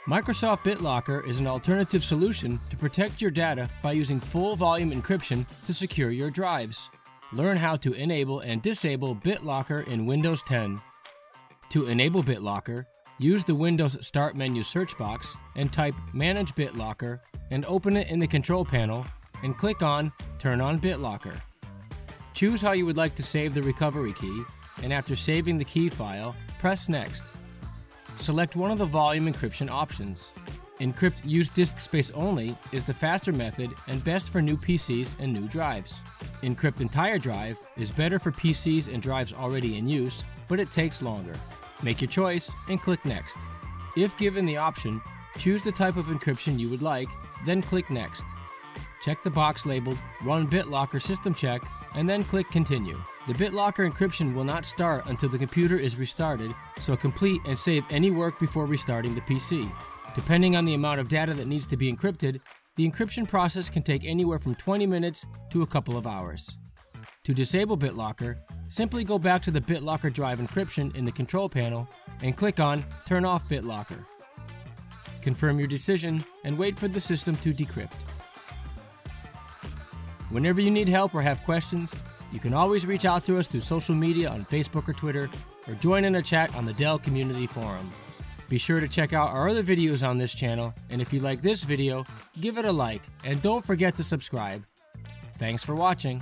Microsoft BitLocker is an alternative solution to protect your data by using full volume encryption to secure your drives. Learn how to enable and disable BitLocker in Windows 10. To enable BitLocker, use the Windows Start menu search box and type Manage BitLocker and open it in the control panel and click on Turn on BitLocker. Choose how you would like to save the recovery key, and after saving the key file, press Next. Select one of the volume encryption options. Encrypt Use Disk Space Only is the faster method and best for new PCs and new drives. Encrypt Entire Drive is better for PCs and drives already in use, but it takes longer. Make your choice and click Next. If given the option, choose the type of encryption you would like, then click Next. Check the box labeled Run BitLocker System Check and then click Continue. The BitLocker encryption will not start until the computer is restarted, so complete and save any work before restarting the PC. Depending on the amount of data that needs to be encrypted, the encryption process can take anywhere from 20 minutes to a couple of hours. To disable BitLocker, simply go back to the BitLocker drive encryption in the control panel and click on Turn off BitLocker. Confirm your decision and wait for the system to decrypt. Whenever you need help or have questions, you can always reach out to us through social media on Facebook or Twitter, or join in a chat on the Dell Community Forum. Be sure to check out our other videos on this channel, and if you like this video, give it a like, and don't forget to subscribe. Thanks for watching.